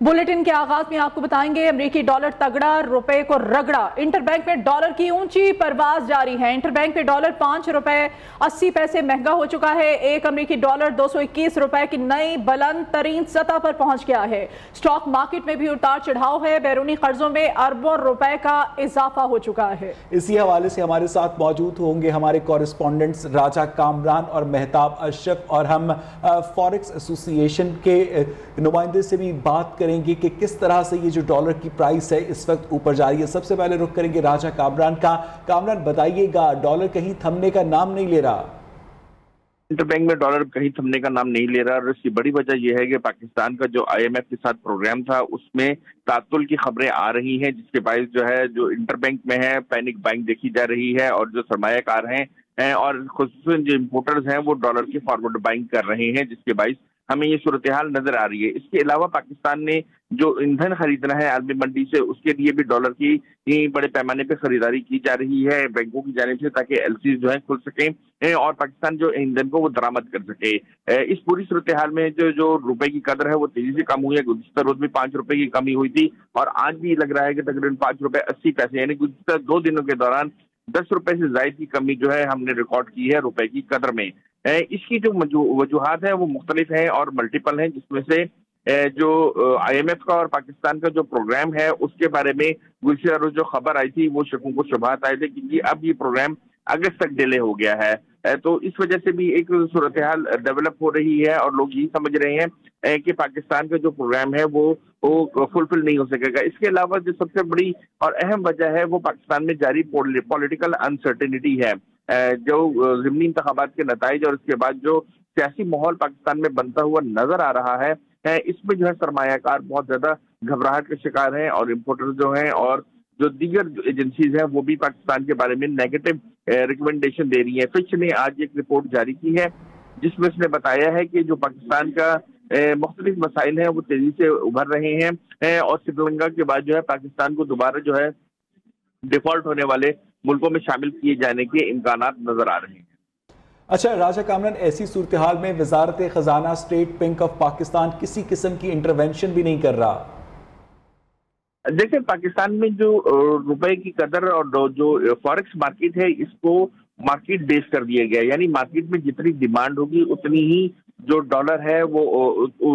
Bulletin के आगाज में आपको बताएंगे अमेरिकी डॉलर तगड़ा, रुपए को रगड़ा। इंटर बैंक में डॉलर की ऊंची परवाज जारी है। इंटर बैंक में डॉलर 5 रुपए 80 पैसे महंगा हो चुका है। एक अमेरिकी डॉलर 221 रुपए की नई बुलंद तरीन सतह पर पहुंच गया है। स्टॉक मार्केट में भी उतार चढ़ाव है। बैरूनी कर्जों में अरबों रुपए का इजाफा हो चुका है। इसी हवाले से हमारे साथ मौजूद होंगे हमारे कॉरेस्पॉन्डेंट्स राजा कामरान और मेहताब अशरफ, और हम फॉरेक्स एसोसिएशन के नुमाइंदे से भी बात करेंगे कि किस तरह से ये जो डॉलर की प्राइस है इस वक्त ऊपर जा रही है। सबसे पहले रुख करेंगे राजा कामरान का। कामरान, बताइएगा, डॉलर कहीं थमने का नाम नहीं ले रहा। इंटर बैंक में डॉलर कहीं थमने का नाम नहीं ले रहा, और इसकी बड़ी वजह यह है कि पाकिस्तान का जो IMF के साथ प्रोग्राम था उसमें तातुल की खबरें आ रही हैं, जिसके बायस जो है जो इंटर बैंक में है पैनिक बाइंग देखी जा रही है, और जो सरमायाकार हैं और खुसूसन जो इम्पोर्टर्स हैं वो डॉलर की फॉरवर्ड बाइंग कर रहे हैं, जिसके बायस हमें ये सूरत हाल नजर आ रही है। इसके अलावा पाकिस्तान ने जो ईंधन खरीदना है आलमी मंडी से, उसके लिए भी डॉलर की बड़े पैमाने पर खरीदारी की जा रही है बैंकों की जानिब से, ताकि LCs जो है खुल सकें और पाकिस्तान जो ईंधन को वो दरामद कर सके। इस पूरी सूरत हाल में जो रुपए की कदर है वो तेजी से कम हुई है। गुज़िश्ता रोज भी 5 रुपए की कमी हुई थी, और आज भी लग रहा है कि तकरीबन 5 रुपए 80 पैसे, यानी गुज़िश्ता 2 दिनों के दौरान 10 रुपए से ज्यादा की कमी जो है हमने रिकॉर्ड की है रुपए की कदर में। इसकी जो वजूहात है वो मुख्तलिफ हैं और मल्टीपल हैं, जिसमें से जो IMF का और पाकिस्तान का जो प्रोग्राम है उसके बारे में गुज़िश्ता रोज जो खबर आई थी वो शकों को शुबहात आए थे, क्योंकि अब ये प्रोग्राम अगस्त तक डिले हो गया है। तो इस वजह से भी एक सूरत हाल डेवलप हो रही है, और लोग यही समझ रहे हैं कि पाकिस्तान का जो प्रोग्राम है वो फुलफिल नहीं हो सकेगा। इसके अलावा जो सबसे बड़ी और अहम वजह है वो पाकिस्तान में जारी पॉलिटिकल अनसर्टेनिटी है। जो ज़िमनी इंतखाबात के नताइज और उसके बाद जो सियासी माहौल पाकिस्तान में बनता हुआ नजर आ रहा है, इसमें जो है सरमायाकार बहुत ज्यादा घबराहट के शिकार हैं, और इम्पोर्टर जो हैं और जो दीगर एजेंसीज हैं वो भी पाकिस्तान के बारे में नेगेटिव रिकमेंडेशन दे रही है। फिच ने आज एक रिपोर्ट जारी की है जिसमें उसने बताया है कि जो पाकिस्तान का मुख्तलिफ मसाइल हैं वो तेजी से उभर रहे हैं, और श्रीलंका के बाद जो है पाकिस्तान को दोबारा जो है डिफॉल्ट होने वाले मुल्कों में शामिल किए जाने के इम्कानात नजर आ रहे हैं। अच्छा राजा कामरान, ऐसी सूरत हाल में वजारत खजाना स्टेट बैंक ऑफ पाकिस्तान किसी किस्म की इंटरवेंशन भी नहीं कर रहा। देखिए, पाकिस्तान में जो रुपए की कदर और जो फॉरेक्स मार्केट है इसको मार्केट बेस कर दिया गया, यानी मार्केट में जितनी डिमांड होगी उतनी ही जो डॉलर है वो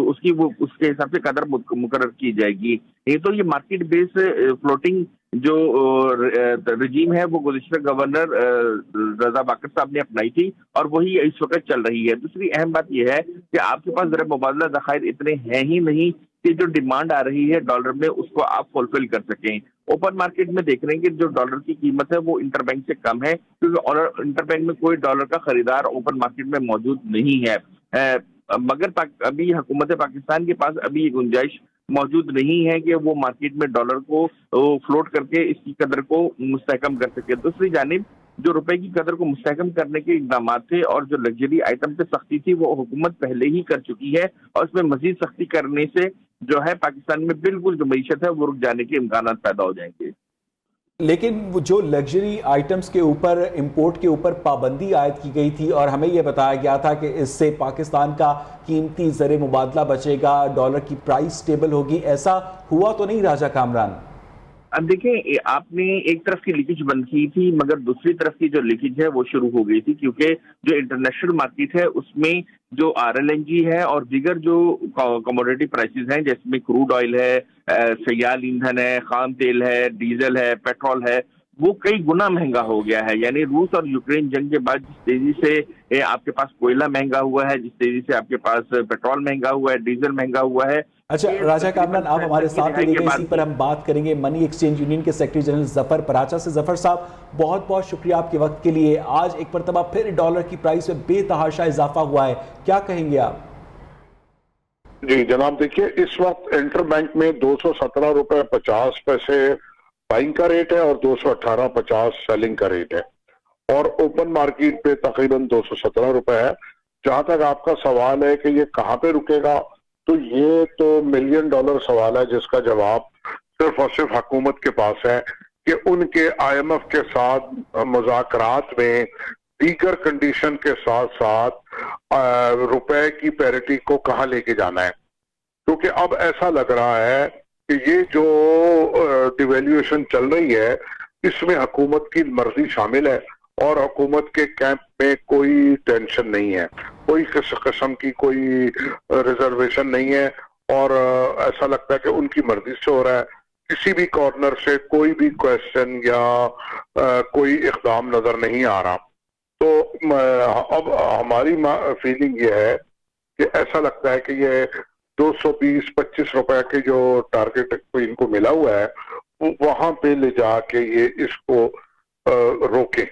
उसके हिसाब से कदर मुकर्रर की जाएगी। ये तो ये मार्केट बेस फ्लोटिंग जो रजीम है वो गुज़िश्ता गवर्नर रजा बाकर साहब ने अपनाई थी, और वही इस वक्त चल रही है। दूसरी अहम बात यह है कि आपके पास ज़रा मुबादला ज़खायर इतने हैं ही नहीं कि जो डिमांड आ रही है डॉलर में उसको आप फुलफिल कर सकें। ओपन मार्केट में देख रहे हैं कि जो डॉलर की कीमत है वो इंटर बैंक से कम है, क्योंकि इंटर बैंक में कोई डॉलर का खरीदार ओपन मार्केट में मौजूद नहीं है। मगर अभी हुकूमत पाकिस्तान के पास अभी ये गुंजाइश मौजूद नहीं है कि वो मार्केट में डॉलर को फ्लोट करके इसकी कदर को मुस्तहकम कर सके। दूसरी जानिब जो रुपए की कदर को मुस्तहकम करने के इक़दाम थे और जो लग्जरी आइटम पे सख्ती थी वो हुकूमत पहले ही कर चुकी है, और इसमें मजीद सख्ती करने से जो है पाकिस्तान में बिल्कुल जो मईशत है वो रुक जाने के इम्कान पैदा हो जाएंगे। लेकिन वो जो लग्जरी आइटम्स के ऊपर इंपोर्ट के ऊपर पाबंदी आयद की गई थी, और हमें यह बताया गया था कि इससे पाकिस्तान का कीमती ज़र मुबादला बचेगा, डॉलर की प्राइस स्टेबल होगी, ऐसा हुआ तो नहीं राजा कामरान? अब देखिए, आपने एक तरफ की लीकेज बंद की थी, मगर दूसरी तरफ की जो लीकेज है वो शुरू हो गई थी, क्योंकि जो इंटरनेशनल मार्केट है उसमें जो RLNG है और दीगर जो कमोडिटी प्राइसेस हैं, जिसमें क्रूड ऑयल है, सयाल ईंधन है, खाम तेल है, डीजल है, पेट्रोल है, वो कई गुना महंगा हो गया है। यानी रूस और यूक्रेन जंग के बाद जिस तेजी से आपके पास कोयला महंगा हुआ है, जिस तेजी से आपके पास पेट्रोल महंगा हुआ है, डीजल महंगा हुआ है। अच्छा राजा कामरान, आप हमारे साथ ही इसी पर हम बात करेंगे मनी एक्सचेंज यूनियन के सेक्रेटरी जनरल जफर पराचा से। जफर साहब, बहुत बहुत शुक्रिया आपके वक्त के लिए। आज एक मरतबा फिर डॉलर की प्राइस में बेतहाशा इजाफा हुआ है, क्या कहेंगे आप? जी जनाब, देखिए इस वक्त इंटर बैंक में 217 रुपए 50 पैसे बाइंग का रेट है और 218.50 सेलिंग का रेट है, और ओपन मार्केट पे तकरीबन 217 रुपए है। जहां तक आपका सवाल है कि ये कहाँ पे रुकेगा, तो ये तो $1 मिलियन सवाल है, जिसका जवाब सिर्फ और सिर्फ हुकूमत के पास है कि उनके IMF के साथ मुज़ाकरात में दीगर कंडीशन के साथ साथ रुपए की पैरिटी को कहाँ लेके जाना है। क्योंकि अब ऐसा लग रहा है कि ये जो डिवेल्यूएशन चल रही है इसमें हुकूमत की मर्जी शामिल है और हुकूमत के कैंप में कोई टेंशन नहीं है, कोई किस्म की कोई रिजर्वेशन नहीं है और ऐसा लगता है कि उनकी मर्जी से हो रहा है। किसी भी कॉर्नर से कोई भी क्वेश्चन या कोई इक़दाम नजर नहीं आ रहा। तो अब हमारी फीलिंग ये है कि ऐसा लगता है कि ये 220-25 रुपए के जो टारगेट इनको मिला हुआ है वहां पे ले जाके ये इसको रोके।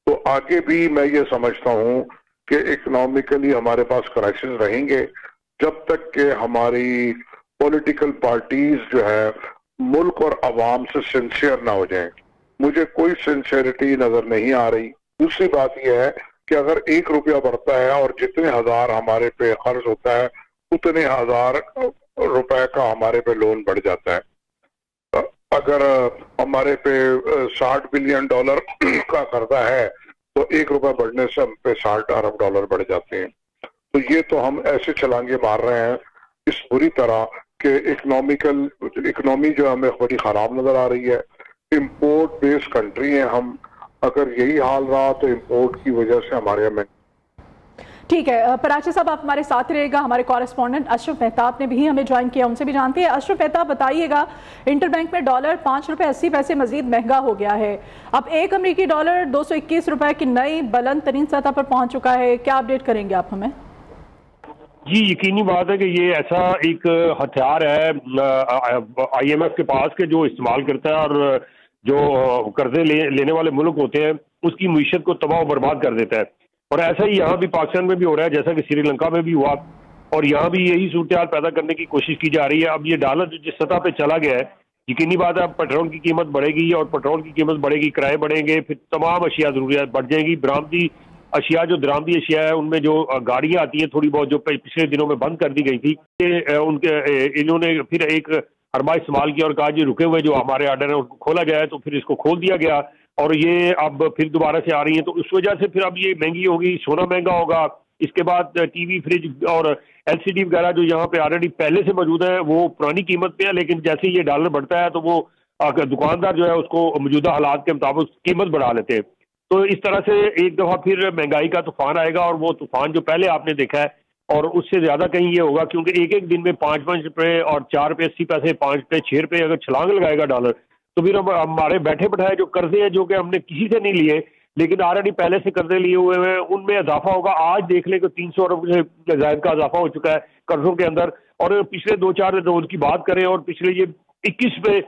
तो आगे भी मैं ये समझता हूं कि इकोनॉमिकली हमारे पास क्राइसिस रहेंगे जब तक कि हमारी पॉलिटिकल पार्टीज जो है मुल्क और अवाम से सिंसियर ना हो जाएं। मुझे कोई सिंसियरिटी नजर नहीं आ रही। दूसरी बात यह है कि अगर 1 रुपया बढ़ता है और जितने हजार हमारे पे खर्च होता है उतने 1000 रुपए का हमारे पे लोन बढ़ जाता है। अगर हमारे पे $60 बिलियन का कर्जा है तो 1 रुपया बढ़ने से हम पे $60 अरब बढ़ जाते हैं। तो ये तो हम ऐसे छलांगे मार रहे हैं इस बुरी तरह कि इकोनॉमी जो हमें बड़ी खराब नजर आ रही है। इंपोर्ट बेस्ड कंट्री है हम, अगर यही हाल रहा तो इंपोर्ट की वजह से हमारे यहाँ। ठीक है पराचा साहब, आप हमारे साथ रहेगा। हमारे कॉरेस्पॉन्डेंट अशरफ मेहताब ने भी हमें ज्वाइन किया, उनसे भी जानते हैं। अशरफ मेहताब, बताइएगा, इंटरबैंक में डॉलर 5 रुपए 80 पैसे मजीद महंगा हो गया है। अब एक अमेरिकी डॉलर 221 रुपए की नई बुलंद तरीन सतह पर पहुंच चुका है। क्या अपडेट करेंगे आप हमें? जी, यकीनी बात है कि ये ऐसा एक हथियार है IMF के पास के जो इस्तेमाल करता है और जो कर्जे लेने वाले मुल्क होते हैं उसकी मईशत को तबाह बर्बाद कर देता है। और ऐसा ही यहाँ भी पाकिस्तान में भी हो रहा है, जैसा कि श्रीलंका में भी हुआ, और यहाँ भी यही सूरत हाल पैदा करने की कोशिश की जा रही है। अब ये डॉलर जिस सतह पे चला गया है, यकीनी बात है पेट्रोल की कीमत बढ़ेगी और पेट्रोल की कीमत बढ़ेगी, किराए बढ़ेंगे, फिर तमाम अशिया जरूरियात बढ़ जाएंगी। बरामदी अशिया जो दरामदी अशिया है उनमें जो गाड़ियाँ आती हैं थोड़ी बहुत जो पिछले दिनों में बंद कर दी गई थी, इन्होंने फिर एक हरमा इस्तेमाल किया और कहा जी रुके हुए जो हमारे आर्डर है उनको खोला जाए, तो फिर इसको खोल दिया गया और ये अब फिर दोबारा से आ रही है। तो उस वजह से फिर अब ये महंगी होगी, सोना महंगा होगा। इसके बाद टीवी, फ्रिज और LCD वगैरह जो यहाँ पे ऑलरेडी पहले से मौजूद है वो पुरानी कीमत पे है, लेकिन जैसे ये डॉलर बढ़ता है तो वो दुकानदार जो है उसको मौजूदा हालात के मुताबिक कीमत बढ़ा लेते हैं। तो इस तरह से एक दफ़ा फिर महंगाई का तूफान आएगा और वो तूफान जो पहले आपने देखा है और उससे ज़्यादा कहीं ये होगा, क्योंकि एक एक दिन में 5-5 रुपये और 4 रुपये 80 पैसे, 5 रुपये 6 रुपये अगर छलांग लगाएगा डॉलर, तो फिर हमारे बैठे बैठाए जो कर्जे हैं जो कि हमने किसी से नहीं लिए लेकिन ऑलरेडी पहले से कर्जे लिए हुए हैं उनमें इजाफा होगा। आज देख लें कि 300 अरब से ज़ायद का इजाफा हो चुका है कर्जों के अंदर। और पिछले 2-4 रोज की बात करें और पिछले ये 21 पे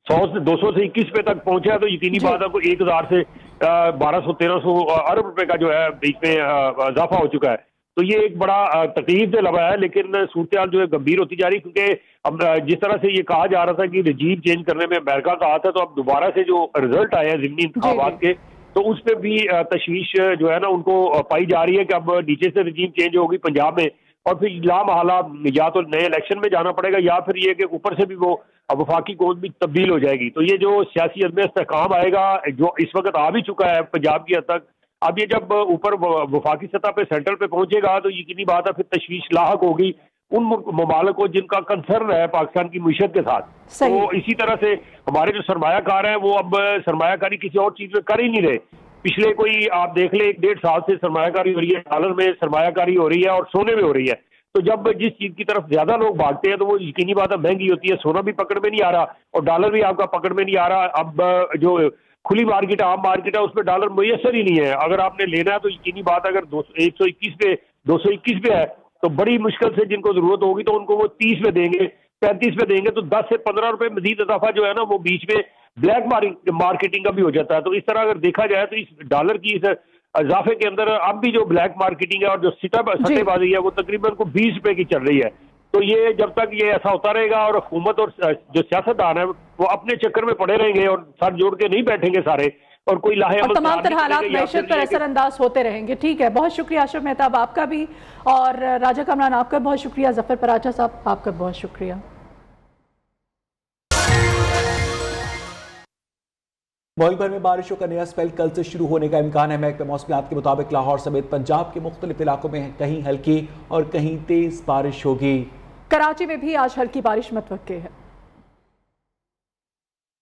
200 से 21 पे तक पहुंचा है, तो यकीनी बात है कोई 1000 से 1200-1300 अरब रुपए का जो है बीच में इजाफा हो चुका है। तो ये एक बड़ा तकलीफ से लगा है, लेकिन सूरत हाल जो है गंभीर होती जा रही, क्योंकि अब जिस तरह से ये कहा जा रहा था कि रजीम चेंज करने में अमेरिका का हाथ है, तो अब दोबारा से जो रिजल्ट आए हैं ज़िमनी इंतखाबात के, तो उस पर भी तशवीश जो है ना उनको पाई जा रही है कि अब नीचे से रजीम चेंज होगी पंजाब में और फिर लामहला या तो नए इलेक्शन में जाना पड़ेगा या फिर ये कि ऊपर से भी वो वफाकी कौन भी तब्दील हो जाएगी। तो ये जो सियासी अदम इस्तेहकाम आएगा जो इस वक्त आ भी चुका है पंजाब की हद तक, अब ये जब ऊपर वफाकी सतह पे सेंट्रल पे पहुंचेगा तो यकीनी बात है फिर तशवीश लाहक होगी उन ममालिक को जिनका कंसर्न है पाकिस्तान की मीशत के साथ। तो इसी तरह से हमारे जो सरमायाकार हैं वो अब सरमायाकारी किसी और चीज में कर ही नहीं रहे। पिछले कोई आप देख ले 1-1.5 साल से सरमायाकारी हो रही है, डॉलर में सरमायाकारी हो रही है और सोने में हो रही है। तो जब जिस चीज की तरफ ज्यादा लोग भागते हैं तो वो यकीनी बात है महंगी होती है। सोना भी पकड़ में नहीं आ रहा और डॉलर भी आपका पकड़ में नहीं आ रहा। अब जो खुली मार्केट आम मार्केट है उसमें डॉलर मुयसर ही नहीं है। अगर आपने लेना है तो यकीनी बात अगर 121 पे 221 पे है तो बड़ी मुश्किल से जिनको जरूरत होगी तो उनको वो 30 पे देंगे, 35 पे देंगे, तो 10 से 15 रुपए मजीद इजाफा जो है ना वो बीच में ब्लैक मार्केटिंग का भी हो जाता है। तो इस तरह अगर देखा जाए तो इस डॉलर की इस इजाफे के अंदर अब भी जो ब्लैक मार्केटिंग है और जो सट्टेबाजी है वो तकरीबन को 20 रुपए की चल रही है। तो ये जब तक ये ऐसा होता रहेगा और हुकूमत और जो सियासतदान है वो अपने चक्कर में पड़े रहेंगे और सर जोड़ के नहीं बैठेंगे सारे और कोई लाहे और तमाम तरह हालात मैशत पर असरअंदाज होते रहेंगे। ठीक है, बहुत शुक्रिया अशरफ मेहताब आपका भी, और राजा कामरान आपका बहुत शुक्रिया, जफर पराचा साहब आपका बहुत शुक्रिया। मुल्क भर में बारिशों का नया स्पेल कल से शुरू होने का इम्कान है। महकमे मौसमियात के मुताबिक लाहौर समेत पंजाब के मुख्तलिफ इलाकों में कहीं हल्की और कहीं तेज बारिश होगी। कराची में भी आज हल्की बारिश मुतवक्के है।